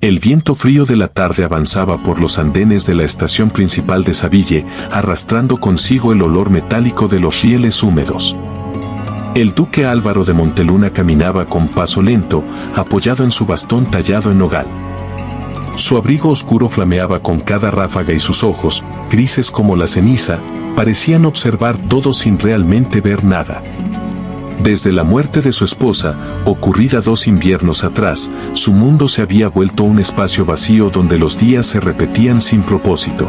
El viento frío de la tarde avanzaba por los andenes de la estación principal de Saville, arrastrando consigo el olor metálico de los rieles húmedos. El duque Álvaro de Monteluna caminaba con paso lento, apoyado en su bastón tallado en nogal. Su abrigo oscuro flameaba con cada ráfaga y sus ojos, grises como la ceniza, parecían observar todo sin realmente ver nada. Desde la muerte de su esposa, ocurrida 2 inviernos atrás, su mundo se había vuelto un espacio vacío donde los días se repetían sin propósito.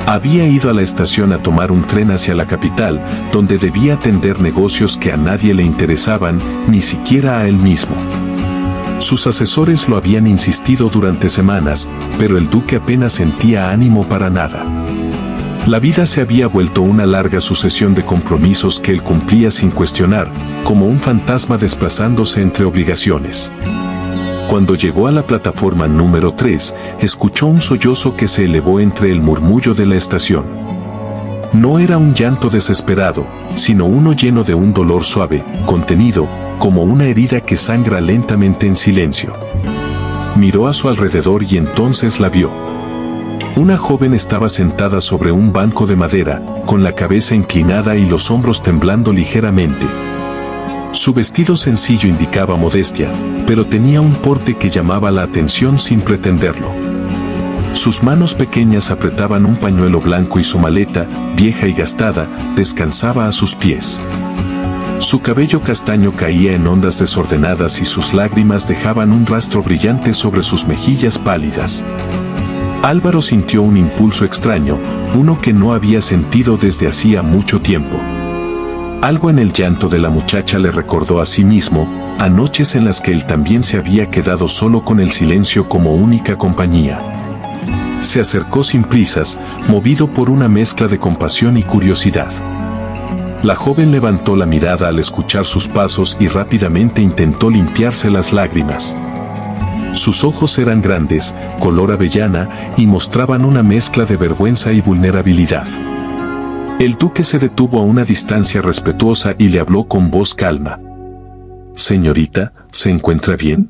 Había ido a la estación a tomar un tren hacia la capital, donde debía atender negocios que a nadie le interesaban, ni siquiera a él mismo. Sus asesores lo habían insistido durante semanas, pero el duque apenas sentía ánimo para nada. La vida se había vuelto una larga sucesión de compromisos que él cumplía sin cuestionar, como un fantasma desplazándose entre obligaciones. Cuando llegó a la plataforma número 3, escuchó un sollozo que se elevó entre el murmullo de la estación. No era un llanto desesperado, sino uno lleno de un dolor suave, contenido, como una herida que sangra lentamente en silencio. Miró a su alrededor y entonces la vio. Una joven estaba sentada sobre un banco de madera, con la cabeza inclinada y los hombros temblando ligeramente. Su vestido sencillo indicaba modestia, pero tenía un porte que llamaba la atención sin pretenderlo. Sus manos pequeñas apretaban un pañuelo blanco y su maleta, vieja y gastada, descansaba a sus pies. Su cabello castaño caía en ondas desordenadas y sus lágrimas dejaban un rastro brillante sobre sus mejillas pálidas. Álvaro sintió un impulso extraño, uno que no había sentido desde hacía mucho tiempo. Algo en el llanto de la muchacha le recordó a sí mismo, a noches en las que él también se había quedado solo con el silencio como única compañía. Se acercó sin prisas, movido por una mezcla de compasión y curiosidad. La joven levantó la mirada al escuchar sus pasos y rápidamente intentó limpiarse las lágrimas. Sus ojos eran grandes, color avellana, y mostraban una mezcla de vergüenza y vulnerabilidad. El duque se detuvo a una distancia respetuosa y le habló con voz calma. «Señorita, ¿se encuentra bien?»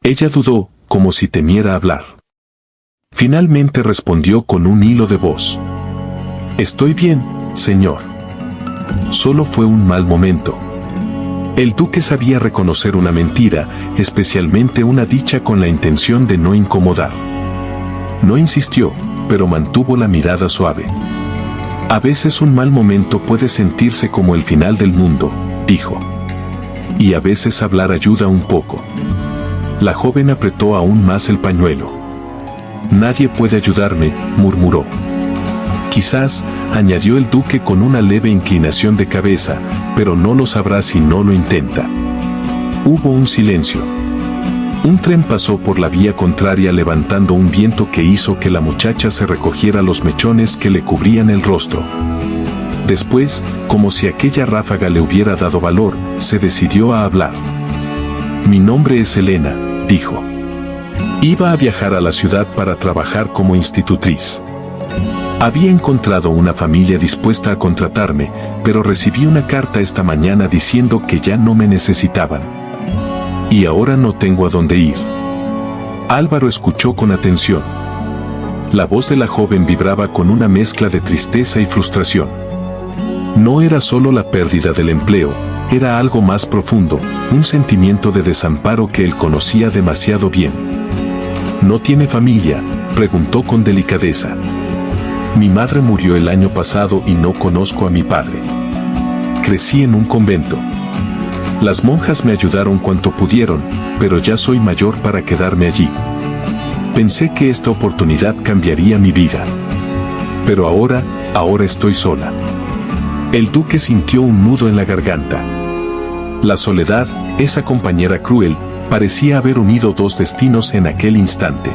Ella dudó, como si temiera hablar. Finalmente respondió con un hilo de voz. «Estoy bien, señor. Solo fue un mal momento». El duque sabía reconocer una mentira, especialmente una dicha con la intención de no incomodar. No insistió, pero mantuvo la mirada suave. «A veces un mal momento puede sentirse como el final del mundo», dijo. «Y a veces hablar ayuda un poco». La joven apretó aún más el pañuelo. «Nadie puede ayudarme», murmuró. «Quizás», añadió el duque con una leve inclinación de cabeza, «pero no lo sabrá si no lo intenta». Hubo un silencio. Un tren pasó por la vía contraria levantando un viento que hizo que la muchacha se recogiera los mechones que le cubrían el rostro. Después, como si aquella ráfaga le hubiera dado valor, se decidió a hablar. «Mi nombre es Elena», dijo. «Iba a viajar a la ciudad para trabajar como institutriz. Había encontrado una familia dispuesta a contratarme, pero recibí una carta esta mañana diciendo que ya no me necesitaban. Y ahora no tengo a dónde ir». Álvaro escuchó con atención. La voz de la joven vibraba con una mezcla de tristeza y frustración. No era solo la pérdida del empleo, era algo más profundo, un sentimiento de desamparo que él conocía demasiado bien. «¿No tiene familia?», preguntó con delicadeza. «Mi madre murió el año pasado y no conozco a mi padre. Crecí en un convento. Las monjas me ayudaron cuanto pudieron, pero ya soy mayor para quedarme allí. Pensé que esta oportunidad cambiaría mi vida. Pero ahora estoy sola». El duque sintió un nudo en la garganta. La soledad, esa compañera cruel, parecía haber unido 2 destinos en aquel instante.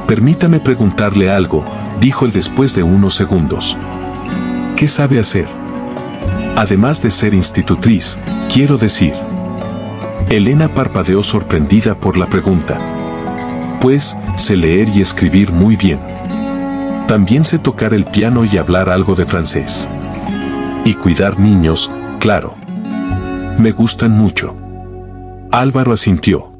«Permítame preguntarle algo», dijo él después de unos segundos. «¿Qué sabe hacer? Además de ser institutriz, quiero decir». Elena parpadeó sorprendida por la pregunta. «Pues, sé leer y escribir muy bien. También sé tocar el piano y hablar algo de francés. Y cuidar niños, claro. Me gustan mucho». Álvaro asintió.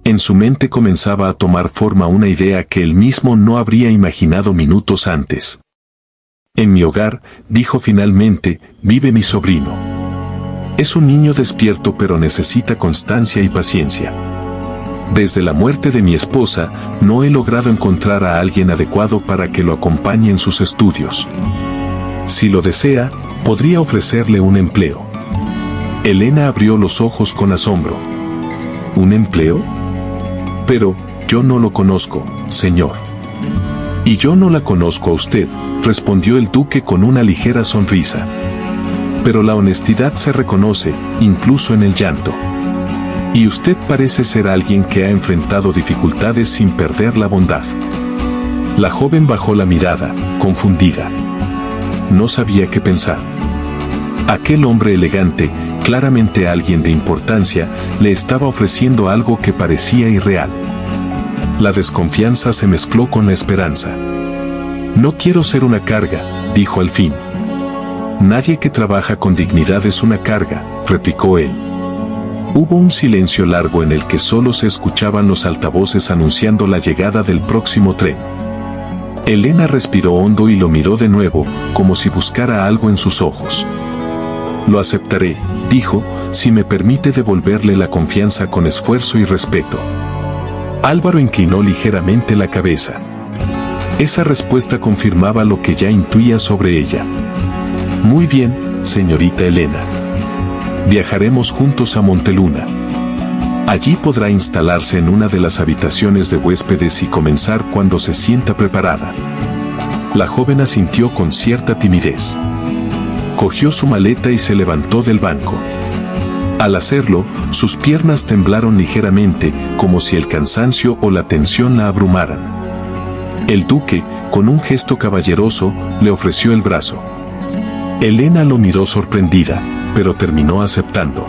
En su mente comenzaba a tomar forma una idea que él mismo no habría imaginado minutos antes. En mi hogar, dijo finalmente, vive mi sobrino. Es un niño despierto pero necesita constancia y paciencia. Desde la muerte de mi esposa, no he logrado encontrar a alguien adecuado para que lo acompañe en sus estudios. Si lo desea, podría ofrecerle un empleo. Elena abrió los ojos con asombro. ¿Un empleo? Pero, yo no lo conozco, señor. Y yo no la conozco a usted, respondió el duque con una ligera sonrisa. Pero la honestidad se reconoce, incluso en el llanto. Y usted parece ser alguien que ha enfrentado dificultades sin perder la bondad. La joven bajó la mirada, confundida. No sabía qué pensar. Aquel hombre elegante, claramente alguien de importancia, le estaba ofreciendo algo que parecía irreal. La desconfianza se mezcló con la esperanza. No quiero ser una carga, dijo al fin. Nadie que trabaja con dignidad es una carga, replicó él. Hubo un silencio largo en el que solo se escuchaban los altavoces anunciando la llegada del próximo tren. Elena respiró hondo y lo miró de nuevo, como si buscara algo en sus ojos. Lo aceptaré, dijo, si me permite devolverle la confianza con esfuerzo y respeto. Álvaro inclinó ligeramente la cabeza. Esa respuesta confirmaba lo que ya intuía sobre ella. Muy bien, señorita Elena. Viajaremos juntos a Monteluna. Allí podrá instalarse en una de las habitaciones de huéspedes y comenzar cuando se sienta preparada. La joven asintió con cierta timidez. Cogió su maleta y se levantó del banco. Al hacerlo, sus piernas temblaron ligeramente, como si el cansancio o la tensión la abrumaran. El duque, con un gesto caballeroso, le ofreció el brazo. Elena lo miró sorprendida, pero terminó aceptando.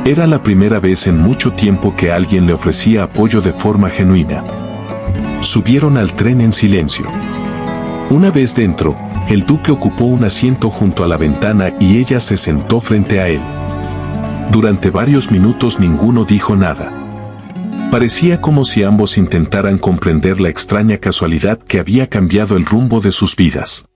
Era la primera vez en mucho tiempo que alguien le ofrecía apoyo de forma genuina. Subieron al tren en silencio. Una vez dentro, el duque ocupó un asiento junto a la ventana y ella se sentó frente a él. Durante varios minutos ninguno dijo nada. Parecía como si ambos intentaran comprender la extraña casualidad que había cambiado el rumbo de sus vidas.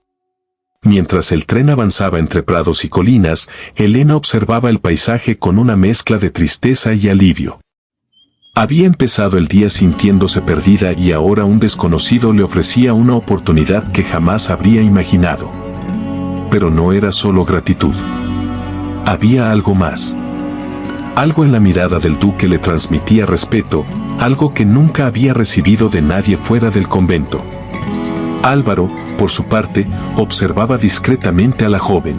Mientras el tren avanzaba entre prados y colinas, Elena observaba el paisaje con una mezcla de tristeza y alivio. Había empezado el día sintiéndose perdida y ahora un desconocido le ofrecía una oportunidad que jamás habría imaginado. Pero no era solo gratitud. Había algo más. Algo en la mirada del duque le transmitía respeto, algo que nunca había recibido de nadie fuera del convento. Álvaro, por su parte, observaba discretamente a la joven.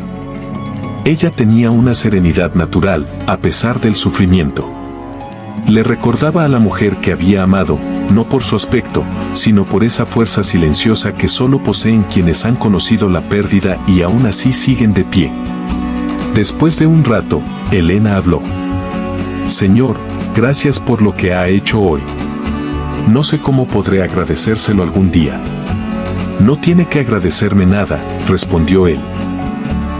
Ella tenía una serenidad natural, a pesar del sufrimiento. Le recordaba a la mujer que había amado, no por su aspecto, sino por esa fuerza silenciosa que solo poseen quienes han conocido la pérdida y aún así siguen de pie. Después de un rato, Elena habló. Señor, gracias por lo que ha hecho hoy. No sé cómo podré agradecérselo algún día. No tiene que agradecerme nada, respondió él.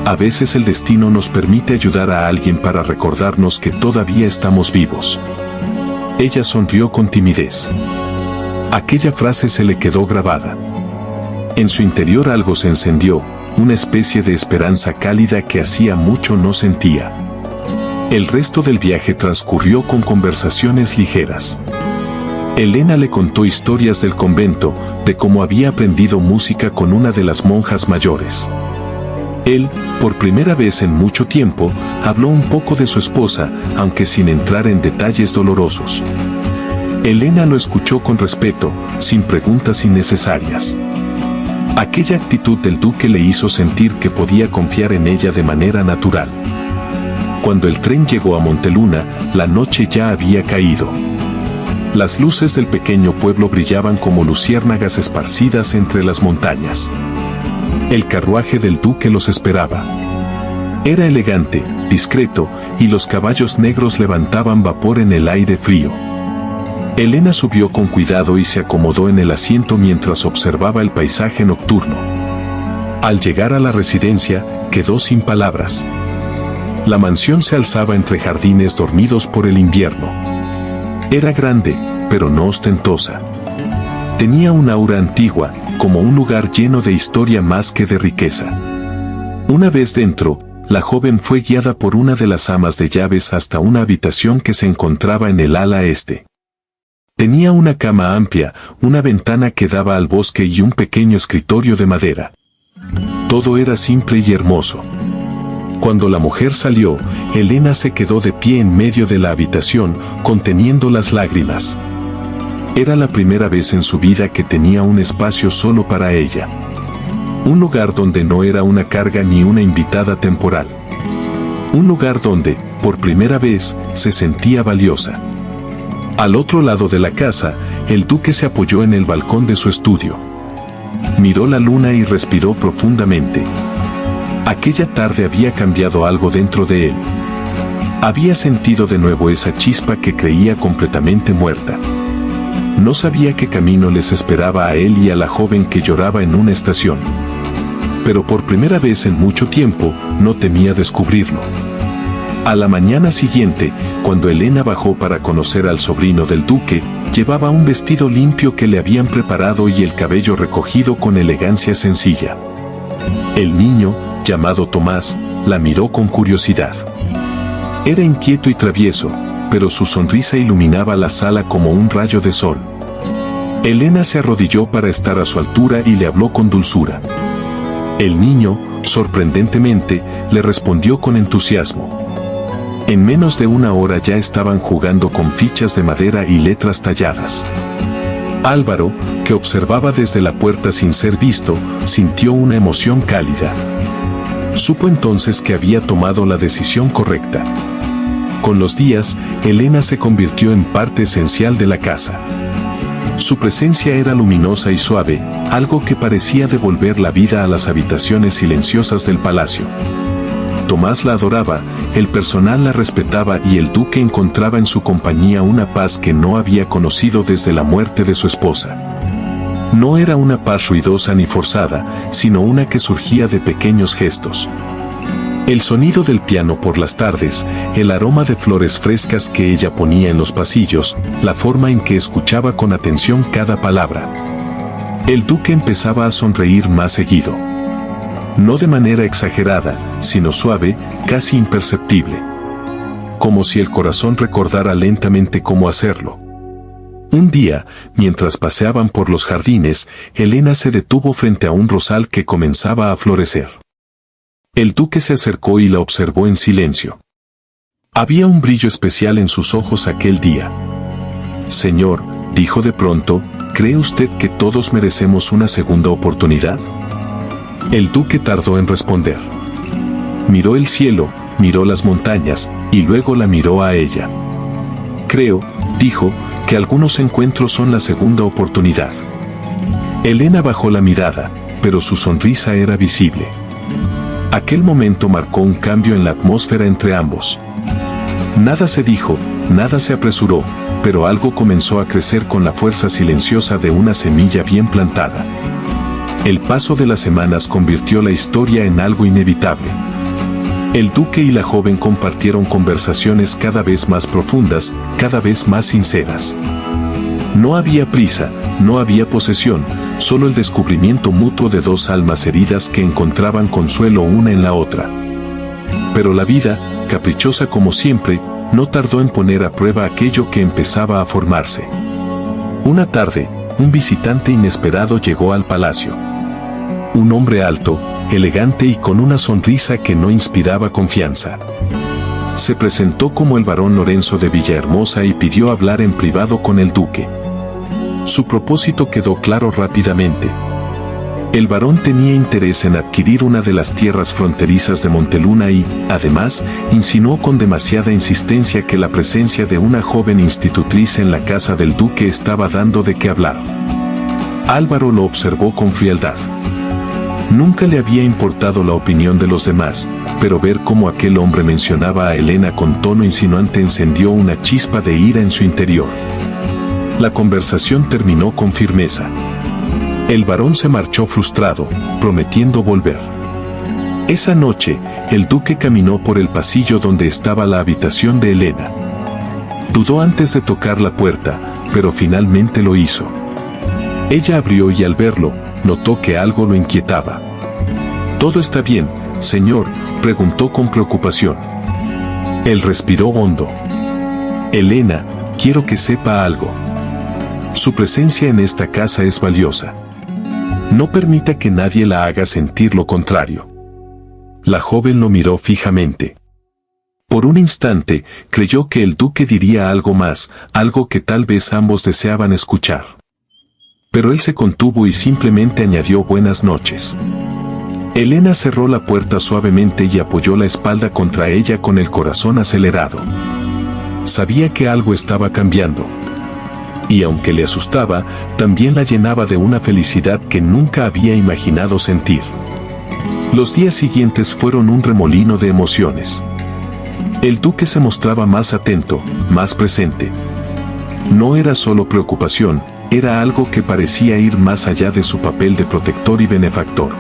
A veces el destino nos permite ayudar a alguien para recordarnos que todavía estamos vivos. Ella sonrió con timidez. Aquella frase se le quedó grabada. En su interior algo se encendió, una especie de esperanza cálida que hacía mucho no sentía. El resto del viaje transcurrió con conversaciones ligeras. Elena le contó historias del convento, de cómo había aprendido música con una de las monjas mayores. Él, por primera vez en mucho tiempo, habló un poco de su esposa, aunque sin entrar en detalles dolorosos. Elena lo escuchó con respeto, sin preguntas innecesarias. Aquella actitud del duque le hizo sentir que podía confiar en ella de manera natural. Cuando el tren llegó a Monteluna, la noche ya había caído. Las luces del pequeño pueblo brillaban como luciérnagas esparcidas entre las montañas. El carruaje del duque los esperaba. Era elegante, discreto, y los caballos negros levantaban vapor en el aire frío. Elena subió con cuidado y se acomodó en el asiento mientras observaba el paisaje nocturno. Al llegar a la residencia, quedó sin palabras. La mansión se alzaba entre jardines dormidos por el invierno. Era grande, pero no ostentosa. Tenía un aura antigua, como un lugar lleno de historia más que de riqueza. Una vez dentro, la joven fue guiada por una de las amas de llaves hasta una habitación que se encontraba en el ala este. Tenía una cama amplia, una ventana que daba al bosque y un pequeño escritorio de madera. Todo era simple y hermoso. Cuando la mujer salió, Elena se quedó de pie en medio de la habitación, conteniendo las lágrimas. Era la primera vez en su vida que tenía un espacio solo para ella. Un lugar donde no era una carga ni una invitada temporal. Un lugar donde, por primera vez, se sentía valiosa. Al otro lado de la casa, el duque se apoyó en el balcón de su estudio. Miró la luna y respiró profundamente. Aquella tarde había cambiado algo dentro de él. Había sentido de nuevo esa chispa que creía completamente muerta. No sabía qué camino les esperaba a él y a la joven que lloraba en una estación. Pero por primera vez en mucho tiempo, no temía descubrirlo. A la mañana siguiente, cuando Elena bajó para conocer al sobrino del duque, llevaba un vestido limpio que le habían preparado y el cabello recogido con elegancia sencilla. El niño, llamado Tomás, la miró con curiosidad. Era inquieto y travieso, pero su sonrisa iluminaba la sala como un rayo de sol. Elena se arrodilló para estar a su altura y le habló con dulzura. El niño, sorprendentemente, le respondió con entusiasmo. En menos de una hora ya estaban jugando con fichas de madera y letras talladas. Álvaro, que observaba desde la puerta sin ser visto, sintió una emoción cálida. Supo entonces que había tomado la decisión correcta. Con los días, Elena se convirtió en parte esencial de la casa. Su presencia era luminosa y suave, algo que parecía devolver la vida a las habitaciones silenciosas del palacio. Tomás la adoraba, el personal la respetaba y el duque encontraba en su compañía una paz que no había conocido desde la muerte de su esposa. No era una paz ruidosa ni forzada, sino una que surgía de pequeños gestos. El sonido del piano por las tardes, el aroma de flores frescas que ella ponía en los pasillos, la forma en que escuchaba con atención cada palabra. El duque empezaba a sonreír más seguido. No de manera exagerada, sino suave, casi imperceptible. Como si el corazón recordara lentamente cómo hacerlo. Un día, mientras paseaban por los jardines, Elena se detuvo frente a un rosal que comenzaba a florecer. El duque se acercó y la observó en silencio. Había un brillo especial en sus ojos aquel día. Señor, dijo de pronto, ¿cree usted que todos merecemos una segunda oportunidad? El duque tardó en responder. Miró el cielo, miró las montañas, y luego la miró a ella. Creo, dijo, que algunos encuentros son la segunda oportunidad. Elena bajó la mirada, pero su sonrisa era visible. Aquel momento marcó un cambio en la atmósfera entre ambos. Nada se dijo, nada se apresuró, pero algo comenzó a crecer con la fuerza silenciosa de una semilla bien plantada. El paso de las semanas convirtió la historia en algo inevitable. El duque y la joven compartieron conversaciones cada vez más profundas, cada vez más sinceras. No había prisa, no había posesión, solo el descubrimiento mutuo de dos almas heridas que encontraban consuelo una en la otra. Pero la vida, caprichosa como siempre, no tardó en poner a prueba aquello que empezaba a formarse. Una tarde, un visitante inesperado llegó al palacio. Un hombre alto, elegante y con una sonrisa que no inspiraba confianza. Se presentó como el barón Lorenzo de Villahermosa y pidió hablar en privado con el duque. Su propósito quedó claro rápidamente. El barón tenía interés en adquirir una de las tierras fronterizas de Monteluna y, además, insinuó con demasiada insistencia que la presencia de una joven institutriz en la casa del duque estaba dando de qué hablar. Álvaro lo observó con frialdad. Nunca le había importado la opinión de los demás, pero ver cómo aquel hombre mencionaba a Elena con tono insinuante encendió una chispa de ira en su interior. La conversación terminó con firmeza. El barón se marchó frustrado, prometiendo volver. Esa noche, el duque caminó por el pasillo donde estaba la habitación de Elena. Dudó antes de tocar la puerta, pero finalmente lo hizo. Ella abrió y al verlo, notó que algo lo inquietaba. «¿Todo está bien, señor?», preguntó con preocupación. Él respiró hondo. «Elena, quiero que sepa algo. Su presencia en esta casa es valiosa. No permita que nadie la haga sentir lo contrario». La joven lo miró fijamente. Por un instante, creyó que el duque diría algo más, algo que tal vez ambos deseaban escuchar. Pero él se contuvo y simplemente añadió «buenas noches». Elena cerró la puerta suavemente y apoyó la espalda contra ella con el corazón acelerado. Sabía que algo estaba cambiando. Y aunque le asustaba, también la llenaba de una felicidad que nunca había imaginado sentir. Los días siguientes fueron un remolino de emociones. El duque se mostraba más atento, más presente. No era solo preocupación, era algo que parecía ir más allá de su papel de protector y benefactor.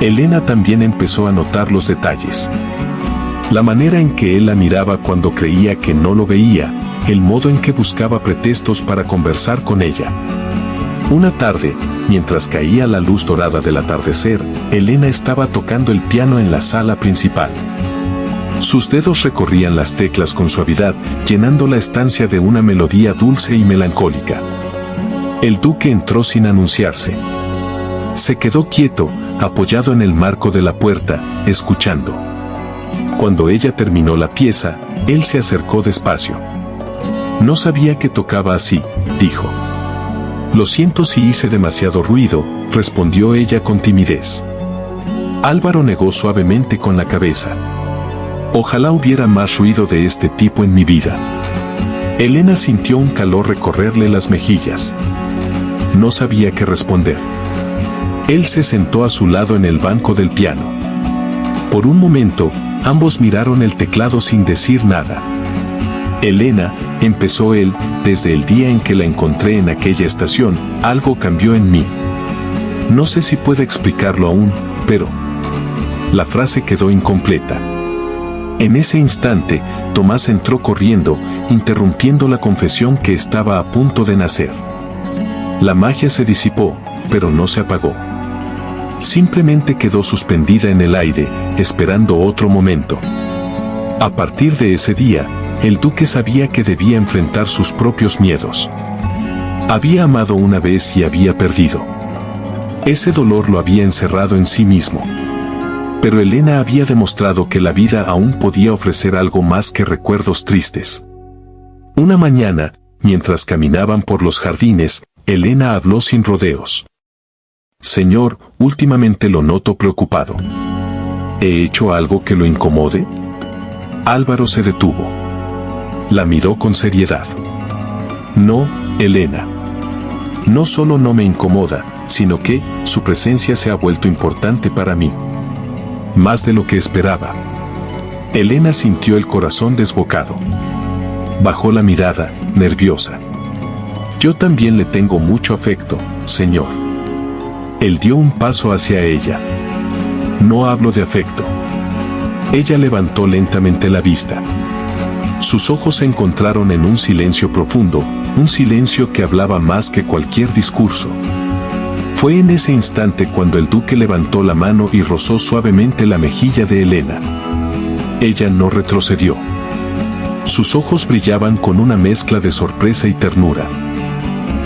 Elena también empezó a notar los detalles. La manera en que él la miraba cuando creía que no lo veía, el modo en que buscaba pretextos para conversar con ella. Una tarde, mientras caía la luz dorada del atardecer, Elena estaba tocando el piano en la sala principal. Sus dedos recorrían las teclas con suavidad, llenando la estancia de una melodía dulce y melancólica. El duque entró sin anunciarse. Se quedó quieto, apoyado en el marco de la puerta, escuchando. Cuando ella terminó la pieza, él se acercó despacio. «No sabía que tocaba así», dijo. «Lo siento si hice demasiado ruido», respondió ella con timidez. Álvaro negó suavemente con la cabeza. «Ojalá hubiera más ruido de este tipo en mi vida». Elena sintió un calor recorrerle las mejillas. No sabía qué responder. Él se sentó a su lado en el banco del piano. Por un momento, ambos miraron el teclado sin decir nada. «Elena», empezó él, «desde el día en que la encontré en aquella estación, algo cambió en mí. No sé si puedo explicarlo aún, pero...». La frase quedó incompleta. En ese instante, Tomás entró corriendo, interrumpiendo la confesión que estaba a punto de nacer. La magia se disipó, pero no se apagó. Simplemente quedó suspendida en el aire, esperando otro momento. A partir de ese día, el duque sabía que debía enfrentar sus propios miedos. Había amado una vez y había perdido. Ese dolor lo había encerrado en sí mismo. Pero Elena había demostrado que la vida aún podía ofrecer algo más que recuerdos tristes. Una mañana, mientras caminaban por los jardines, Elena habló sin rodeos. «Señor, últimamente lo noto preocupado. ¿He hecho algo que lo incomode?». Álvaro se detuvo. La miró con seriedad. «No, Elena. No solo no me incomoda, sino que su presencia se ha vuelto importante para mí. Más de lo que esperaba». Elena sintió el corazón desbocado. Bajó la mirada, nerviosa. «Yo también le tengo mucho afecto, señor». Él dio un paso hacia ella. «No hablo de afecto». Ella levantó lentamente la vista. Sus ojos se encontraron en un silencio profundo, un silencio que hablaba más que cualquier discurso. Fue en ese instante cuando el duque levantó la mano y rozó suavemente la mejilla de Elena. Ella no retrocedió. Sus ojos brillaban con una mezcla de sorpresa y ternura.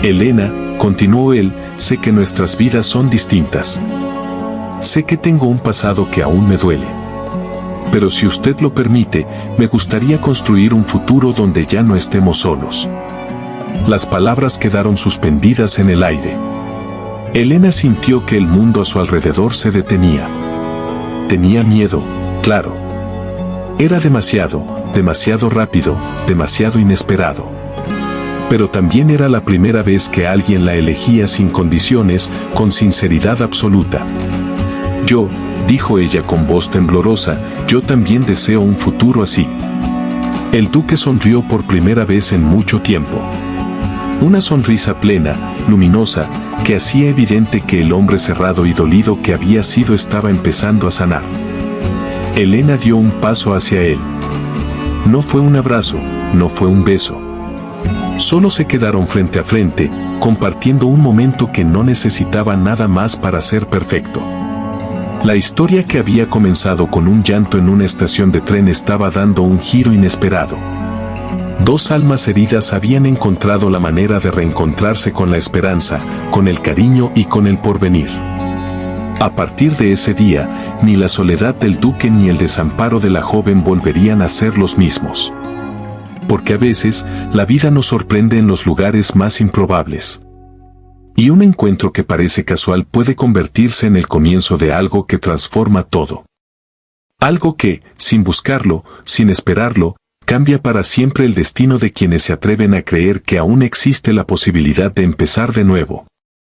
«Elena», continuó él, «sé que nuestras vidas son distintas. Sé que tengo un pasado que aún me duele. Pero si usted lo permite, me gustaría construir un futuro donde ya no estemos solos». Las palabras quedaron suspendidas en el aire. Elena sintió que el mundo a su alrededor se detenía. Tenía miedo, claro. Era demasiado rápido, demasiado inesperado. Pero también era la primera vez que alguien la elegía sin condiciones, con sinceridad absoluta. «Yo», dijo ella con voz temblorosa, «yo también deseo un futuro así». El duque sonrió por primera vez en mucho tiempo. Una sonrisa plena, luminosa, que hacía evidente que el hombre cerrado y dolido que había sido estaba empezando a sanar. Elena dio un paso hacia él. No fue un abrazo, no fue un beso. Solo se quedaron frente a frente, compartiendo un momento que no necesitaba nada más para ser perfecto. La historia que había comenzado con un llanto en una estación de tren estaba dando un giro inesperado. Dos almas heridas habían encontrado la manera de reencontrarse con la esperanza, con el cariño y con el porvenir. A partir de ese día, ni la soledad del duque ni el desamparo de la joven volverían a ser los mismos. Porque a veces, la vida nos sorprende en los lugares más improbables. Y un encuentro que parece casual puede convertirse en el comienzo de algo que transforma todo. Algo que, sin buscarlo, sin esperarlo, cambia para siempre el destino de quienes se atreven a creer que aún existe la posibilidad de empezar de nuevo.